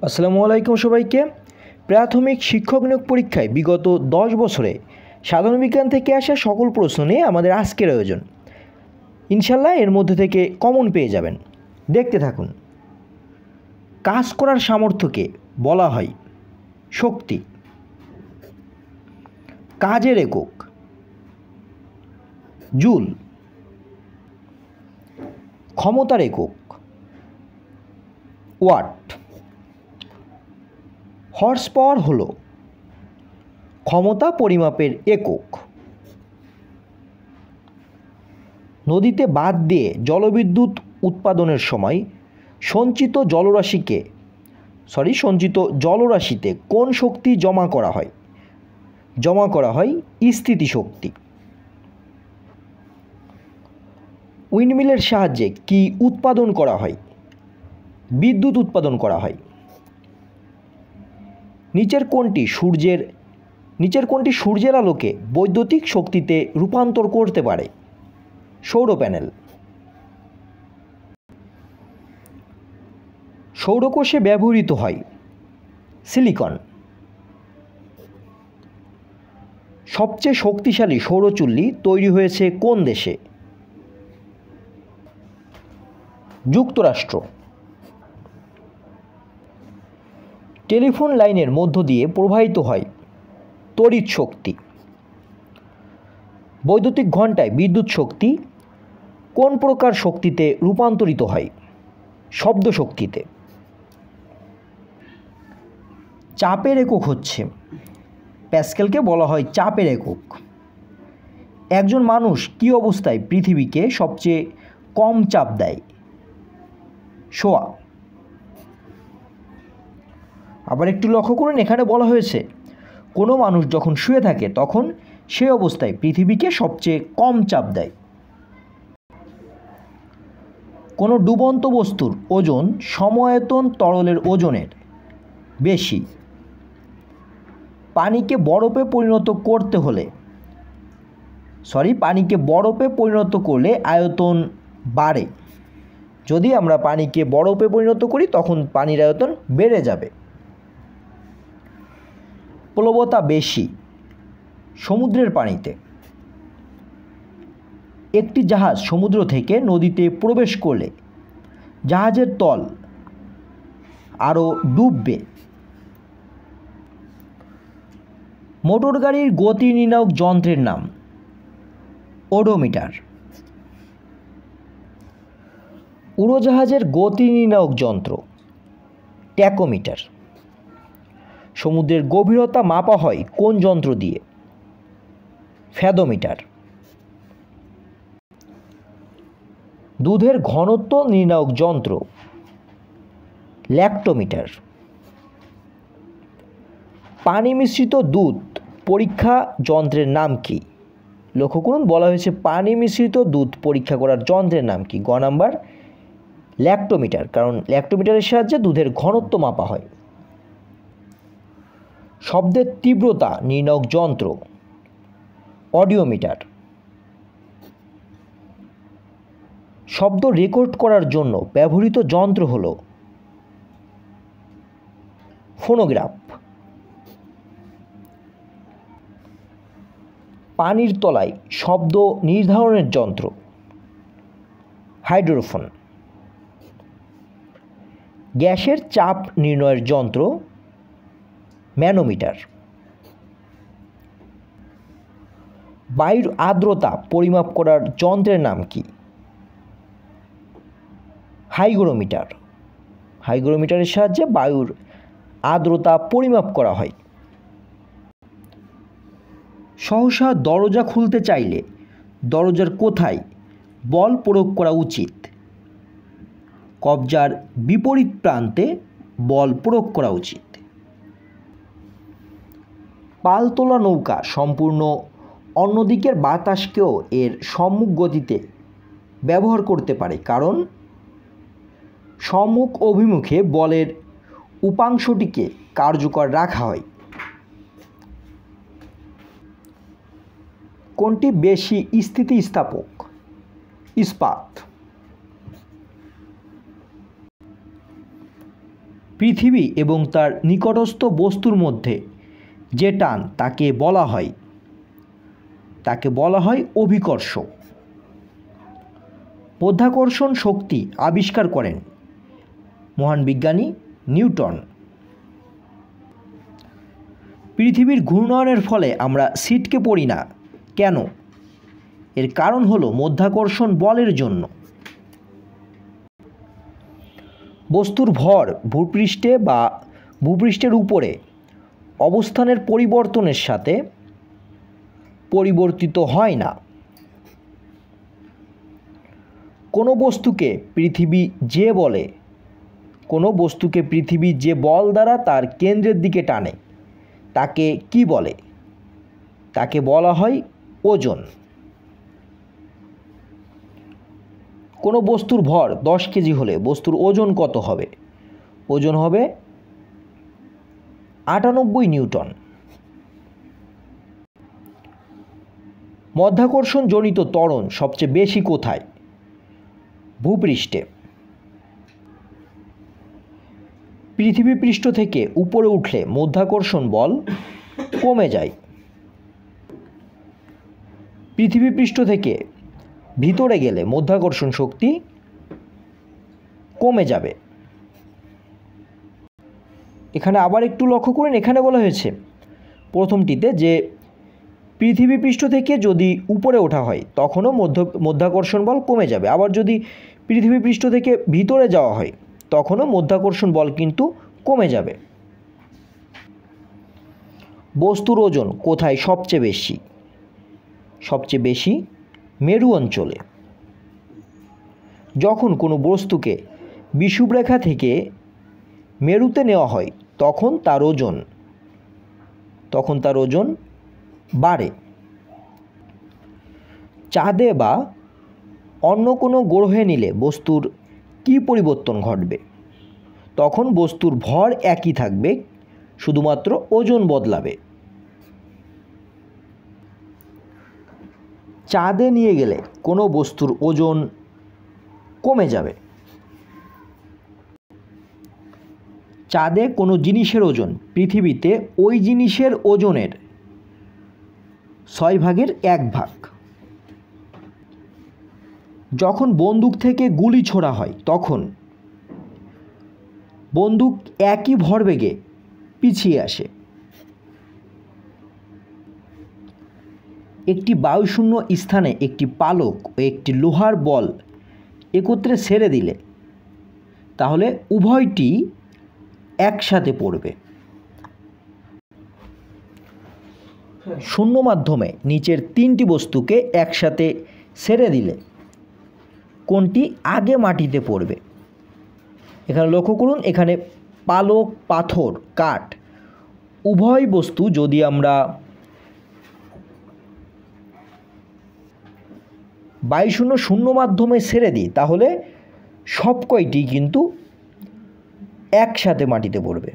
আসসালামু আলাইকুম সবাইকে। প্রাথমিক শিক্ষক নিয়োগ পরীক্ষায় বিগত 10 বছরে সাধারণ বিজ্ঞান থেকে আসা সকল প্রশ্ন নিয়ে আমাদের আজকের আয়োজন। ইনশাল্লাহ এর মধ্যে থেকে কমন পেয়ে যাবেন। দেখতে থাকুন। কাজ করার সামর্থ্যকে বলা হয় শক্তি। কাজের একক জুল। ক্ষমতার একক ওয়াট। হর্স পাওয়ার হলো ক্ষমতা পরিমাপের একক। নদীতে বাঁধ দিয়ে জলবিদ্যুৎ উৎপাদনের সময় সঞ্চিত জলরাশিতে কোন শক্তি জমা করা হয়? জমা করা হয় স্থিতিশক্তি। উইন্ডমিলের সাহায্যে কি উৎপাদন করা হয়? বিদ্যুৎ উৎপাদন করা হয়। নিচের কোনটি সূর্যের আলোকে বৈদ্যুতিক শক্তিতে রূপান্তর করতে পারে? সৌর প্যানেল। সৌরকোষে ব্যবহৃত হয় সিলিকন। সবচেয়ে শক্তিশালী সৌরচুল্লি তৈরি হয়েছে কোন দেশে? যুক্তরাষ্ট্র। টেলিফোন লাইনের মধ্য দিয়ে প্রবাহিত হয় তড়িৎ শক্তি। বৈদ্যুতিক ঘণ্টায় বিদ্যুৎ শক্তি কোন প্রকার শক্তিতে রূপান্তরিত হয়? শব্দ শক্তিতে। চাপের একক হচ্ছে প্যাসকেলকে বলা হয় চাপের একক। একজন মানুষ কী অবস্থায় পৃথিবীকে সবচেয়ে কম চাপ দেয়? শোয়া। আবার একটু লক্ষ্য করুন, এখানে বলা হয়েছে কোনো মানুষ যখন শুয়ে থাকে তখন সেই অবস্থায় পৃথিবীকে সবচেয়ে কম চাপ দেয়। কোনো ডুবন্ত বস্তুর ওজন সমায়তন তরলের ওজনের বেশি। পানিকে বরফে পরিণত করলে আয়তন বাড়ে। যদি আমরা পানিকে বরফে পরিণত করি তখন পানির আয়তন বেড়ে যাবে। প্লবতা বেশি সমুদ্রের পানিতে। একটি জাহাজ সমুদ্র থেকে নদীতে প্রবেশ করলে জাহাজের তল আরও ডুববে। মোটর গাড়ির গতি নির্ণায়ক যন্ত্রের নাম ওডোমিটার। উড়োজাহাজের গতি নির্ণায়ক যন্ত্র ট্যাকোমিটার। সমুদ্রের গভীরতা মাপা হয় কোন যন্ত্র দিয়ে? ফ্যাদোমিটার। দুধের ঘনত্ব নির্ণায়ক যন্ত্র ল্যাক্টোমিটার। পানি মিশ্রিত দুধ পরীক্ষা যন্ত্রের নাম কি? লক্ষ্য করুন, বলা হয়েছে পানি মিশ্রিত দুধ পরীক্ষা করার যন্ত্রের নাম কি? গ নাম্বার ল্যাক্টোমিটার, কারণ ল্যাক্টোমিটারের সাহায্যে দুধের ঘনত্ব মাপা হয়। শব্দের তীব্রতা নির্ণায়ক যন্ত্র অডিওমিটার। শব্দ রেকর্ড করার জন্য ব্যবহৃত যন্ত্র হল ফোনোগ্রাফ। পানির তলায় শব্দ নির্ধারণের যন্ত্র হাইড্রোফোন। গ্যাসের চাপ নির্ণয়ের যন্ত্র ম্যানোমিটার। বায়ুর আর্দ্রতা পরিমাপ করার যন্ত্রের নাম কি? হাইগ্রোমিটার। হাইগ্রোমিটারের সাহায্যে বায়ুর আর্দ্রতা পরিমাপ করা হয়। সহসা দরজা খুলতে চাইলে দরজার কোথায় বল প্রয়োগ করা উচিত? কবজার বিপরীত প্রান্তে বল প্রয়োগ করা উচিত। পালতোলা নৌকা সম্পূর্ণ অন্যদিকের বাতাসকেও এর সম্মুখ গতিতে ব্যবহার করতে পারে, কারণ সম্মুখ অভিমুখে বলের উপাংশটিকে কার্যকর রাখা হয়। কোনটি বেশি স্থিতিস্থাপক? ইস্পাত। পৃথিবী এবং তার নিকটস্থ বস্তুর মধ্যে যে টান তাকে বলা হয় অভিকর্ষ। মাধ্যাকর্ষণ শক্তি আবিষ্কার করেন মহান বিজ্ঞানী নিউটন। পৃথিবীর ঘূর্ণয়নের ফলে আমরা ছিটকে পড়ি না কেন? এর কারণ হলো মাধ্যাকর্ষণ বলের জন্য। বস্তুর ভর ভূপৃষ্ঠে বা ভূপৃষ্ঠের উপরে অবস্থানের পরিবর্তনের সাথে পরিবর্তিত হয় না। কোনো বস্তুকে পৃথিবী যে বল দ্বারা তার কেন্দ্রের দিকে টানে তাকে কি বলে? তাকে বলা হয় ওজন। কোনো বস্তুর ভর 10 কেজি হলে বস্তুর ওজন কত হবে? ওজন হবে 98 নিউটন। মাধ্যাকর্ষণ জনিত ত্বরণ সবচেয়ে বেশি কোথায়? ভূপৃষ্ঠে। পৃথিবী পৃষ্ঠ থেকে উপরে উঠলে মাধ্যাকর্ষণ বল কমে যায়। পৃথিবী পৃষ্ঠ থেকে ভিতরে গেলে মাধ্যাকর্ষণ শক্তি কমে যাবে। এখানে আবার একটু লক্ষ্য করুন, এখানে বলা হয়েছে প্রথমটিতে যে পৃথিবী পৃষ্ঠ থেকে যদি উপরে ওঠা হয় তখনও মাধ্যাকর্ষণ বল কমে যাবে, আবার যদি পৃথিবী পৃষ্ঠ থেকে ভিতরে যাওয়া হয় তখনও মাধ্যাকর্ষণ বল কিন্তু কমে যাবে। বস্তুর ওজন কোথায় সবচেয়ে বেশি? সবচেয়ে বেশি মেরু অঞ্চলে। যখন কোনো বস্তুকে বিষুবরেখা থেকে মেরুতে নেওয়া হয় তখন তার ওজন বাড়ে। চাঁদে বা অন্য কোনো গ্রহে নিলে বস্তুর কী পরিবর্তন ঘটবে? তখন বস্তুর ভর একই থাকবে, শুধুমাত্র ওজন বদলাবে। চাঁদে নিয়ে গেলে কোনো বস্তুর ওজন কমে যাবে। চাঁদে কোনো জিনিসের ওজন পৃথিবীতে ওই জিনিসের ওজনের 6 ভাগের 1 ভাগ। যখন বন্দুক থেকে গুলি ছোড়া হয় তখন বন্দুক একই ভরবেগে পিছিয়ে আসে। একটি বায়ুশূন্য স্থানে একটি পালক ও একটি লোহার বল একত্রে ছেড়ে দিলে তাহলে উভয়টি একসাথে পড়বে। শূন্য মাধ্যমে নিচের 3টি বস্তুকে একসাথে ছেড়ে দিলে কোনটি আগে মাটিতে পড়বে? এখানে লক্ষ্য করুন, এখানে পালক, পাথর, কাঠ উভয় বস্তু যদি আমরা শূন্য মাধ্যমে ছেড়ে দিই তাহলে সব কয়টি কিন্তু একসাথে মাটিতে পড়বে।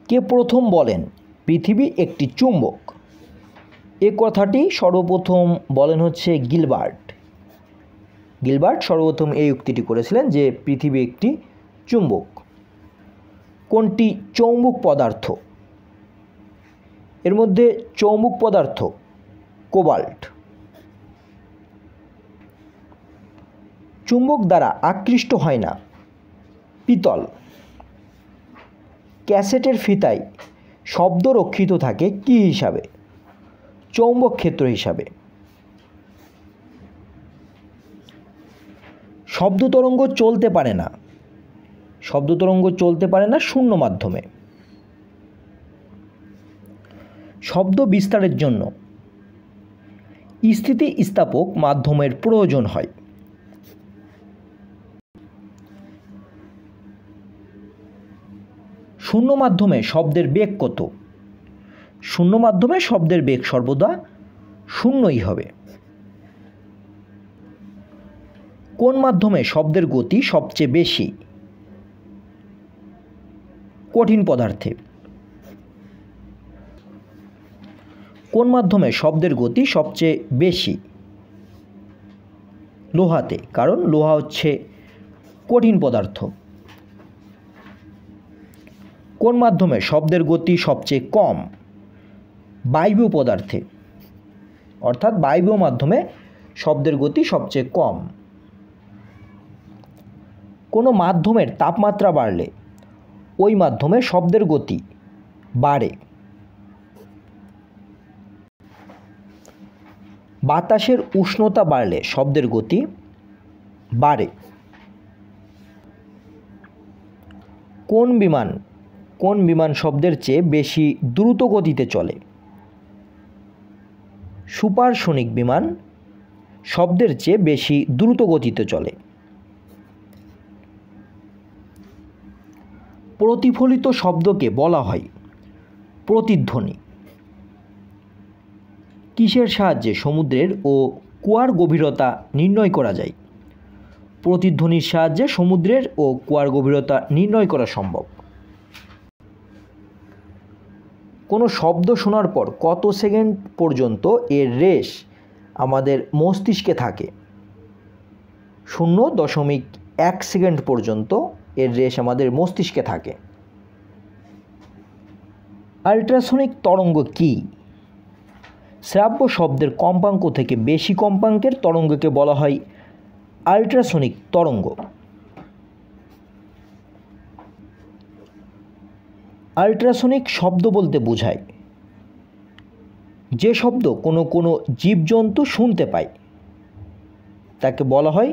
কে প্রথম বলেন পৃথিবী একটি চুম্বক? এ কথাটি সর্বপ্রথম বলেন হচ্ছে গিলবার্ট সর্বপ্রথম এই উক্তিটি করেছিলেন যে পৃথিবী একটি চুম্বক। কোনটি চৌম্বক পদার্থ? এর মধ্যে চৌম্বক পদার্থ কোবাল্ট। চুম্বক দ্বারা আকৃষ্ট হয় না পিতল। ক্যাসেটের ফিতায় শব্দ রক্ষিত থাকে কি হিসাবে? চৌম্বক ক্ষেত্র হিসাবে। শব্দ তরঙ্গ চলতে পারে না শূন্য মাধ্যমে। শব্দ বিস্তারের জন্য স্থিতিস্থাপক মাধ্যমের প্রয়োজন হয়। শূন্য মাধ্যমে শব্দের বেগ কত? শূন্য মাধ্যমে শব্দের বেগ সর্বদা শূন্যই হবে। কোন মাধ্যমে শব্দের গতি সবচেয়ে বেশি? কঠিন পদার্থে। কোন মাধ্যমে শব্দের গতি সবচেয়ে বেশি? লোহাতে, কারণ লোহা হচ্ছে কঠিন পদার্থ। কোন মাধ্যমে শব্দের গতি সবচেয়ে কম? বায়বীয় পদার্থে, অর্থাৎ বায়বীয় মাধ্যমে শব্দের গতি সবচেয়ে কম। কোনো মাধ্যমের তাপমাত্রা বাড়লে ওই মাধ্যমে শব্দের গতি বাড়ে। বাতাসের উষ্ণতা বাড়লে শব্দের গতি বাড়ে। কোন বিমান শব্দের চেয়ে বেশি দ্রুত গতিতে চলে? সুপারসনিক বিমান শব্দের চেয়ে বেশি দ্রুত গতিতে চলে। প্রতিফলিত শব্দকে বলা হয় প্রতিধ্বনি। কিসের সাহায্যে সমুদ্রের ও কুয়ার গভীরতা নির্ণয় করা যায়? প্রতিধ্বনির সাহায্যে সমুদ্রের ও কুয়ার গভীরতা নির্ণয় করা সম্ভব। কোনো শব্দ শোনার পর কত সেকেন্ড পর্যন্ত এর রেশ আমাদের মস্তিষ্কে থাকে? 0.1 সেকেন্ড পর্যন্ত এর রেশ আমাদের মস্তিষ্কে থাকে। আল্ট্রাসনিক তরঙ্গ কী? শ্রাব্য শব্দের কম্পাঙ্ক থেকে বেশি কম্পাঙ্কের তরঙ্গকে বলা হয় আল্ট্রাসনিক তরঙ্গ। আল্ট্রাসনিক শব্দ বলতে বোঝায় যে শব্দ কোনো জীবজন্তু শুনতে পায় তাকে বলা হয়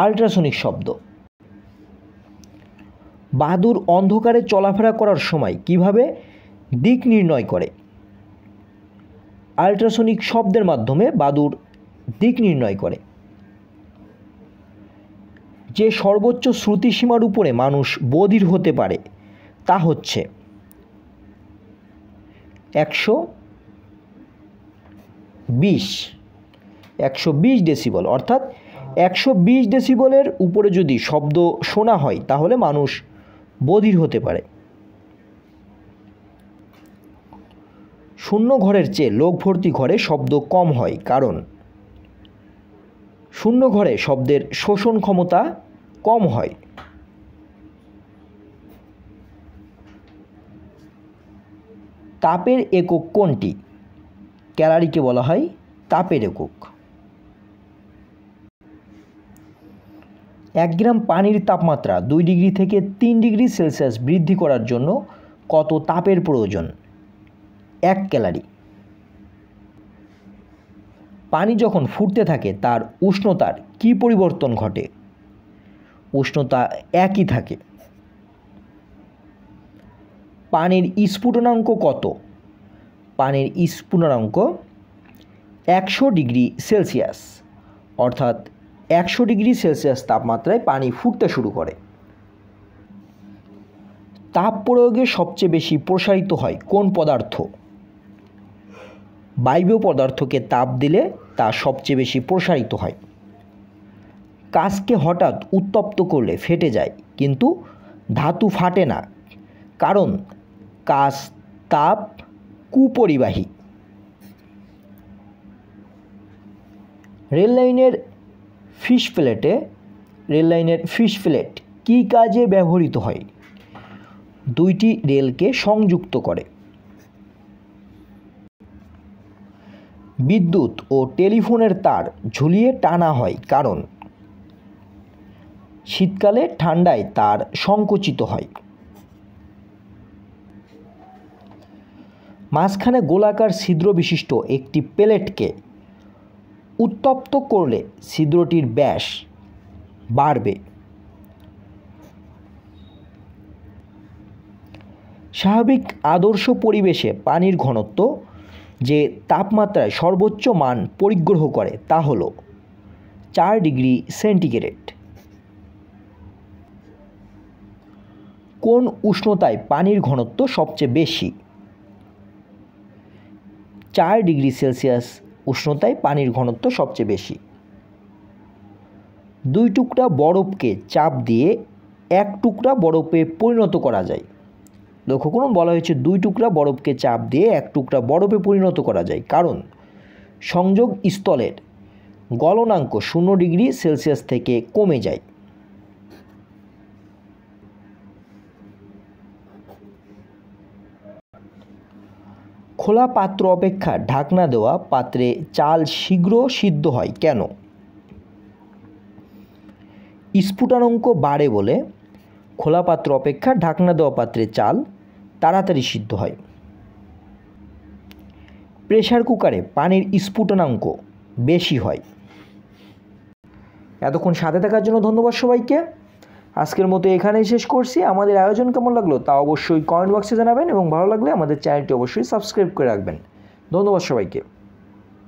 আল্ট্রাসনিক শব্দ। বাদুড় অন্ধকারে চলাফেরা করার সময় কিভাবে দিক নির্ণয় করে? আল্ট্রাসনিক শব্দের মাধ্যমে বাদুড় দিক নির্ণয় করে। যে সর্বোচ্চ শ্রুতিসীমার উপরে মানুষ বধির হতে পারে তা হচ্ছে 120 ডেসিবল, অর্থাৎ 120 ডেসিবলের উপরে যদি শব্দ শোনা হয় তাহলে মানুষ বধির হতে পারে। শূন্য ঘরের চেয়ে লোক ভর্তি ঘরে শব্দ কম হয়, কারণ শূন্য ঘরে শব্দের শোষণ ক্ষমতা কম হয়। তাপের একক কোনটি? ক্যালোরিকে বলা হয় তাপের একক। 1 গ্রাম পানির তাপমাত্রা 2 ডিগ্রি থেকে 3 ডিগ্রি সেলসিয়াস বৃদ্ধি করার জন্য কত তাপের প্রয়োজন? 1 ক্যালোরি। পানি যখন ফুটতে থাকে তার উষ্ণতার কী পরিবর্তন ঘটে? উষ্ণতা একই থাকে। পানির স্ফুটনাঙ্ক কত? পানির স্ফুটনাঙ্ক 100 ডিগ্রি সেলসিয়াস, অর্থাৎ 100 ডিগ্রি সেলসিয়াস তাপমাত্রায় পানি ফুটতে শুরু করে। তাপ প্রয়োগে সবচেয়ে বেশি প্রসারিত হয় কোন পদার্থ? বায়বীয় পদার্থকে তাপ দিলে তা সবচেয়ে বেশি প্রসারিত হয়। কাচকে হঠাৎ উত্তপ্ত করলে ফেটে যায় কিন্তু ধাতু ফাটে না, কারণ কাচ তাপ কুপরিবাহী। রেললাইনের ফিশ প্লেট কী কাজে ব্যবহৃত হয়? দুইটি রেলকে সংযুক্ত করে। বিদ্যুৎ ও টেলিফোনের তার ঝুলিয়ে টানা হয়, কারণ শীতকালে ঠান্ডায় তার সংকুচিত হয়। মাঝখানে গোলাকার ছিদ্র বিশিষ্ট একটি প্লেটকে উত্তপ্ত করলে ছিদ্রটির ব্যাস বাড়বে। স্বাভাবিক আদর্শ পরিবেশে পানির ঘনত্ব যে তাপমাত্রায় সর্বোচ্চ মান পরিগ্রহ করে তা হল 4 ডিগ্রি সেন্টিগ্রেড। কোন উষ্ণতায় পানির ঘনত্ব সবচেয়ে বেশি? 4 ডিগ্রি সেলসিয়াস উষ্ণতায় পানির ঘনত্ব সবচেয়ে বেশি। 2 টুকরা বরফকে চাপ দিয়ে 1 টুকরা বরফে পরিণত করা যায়। লক্ষ্য করুন, বলা হয়েছে 2 টুকরা বরফকে চাপ দিয়ে 1 টুকরা বরফে পরিণত করা যায়, কারণ সংযোগ স্থলের গলনাঙ্ক 0 ডিগ্রি সেলসিয়াস থেকে কমে যায়। খোলা পাত্র অপেক্ষা ঢাকনা দেওয়া পাত্রে চাল শীঘ্র সিদ্ধ হয় কেন? স্ফুটনাঙ্ক বাড়ে বলে খোলা পাত্র অপেক্ষা ঢাকনা দেওয়া পাত্রে চাল তাড়াতাড়ি সিদ্ধ হয়। প্রেসার কুকারে পানির স্ফুটনাঙ্ক বেশি হয়। এতক্ষণ সাথে থাকার জন্য ধন্যবাদ সবাইকে। আজকের মতো এখানেই শেষ করছি। আমাদের আয়োজন কেমন লাগলো তা অবশ্যই কমেন্ট বক্সে জানাবেন এবং ভালো লাগলে আমাদের চ্যানেলটি অবশ্যই সাবস্ক্রাইব করে রাখবেন। ধন্যবাদ সবাইকে।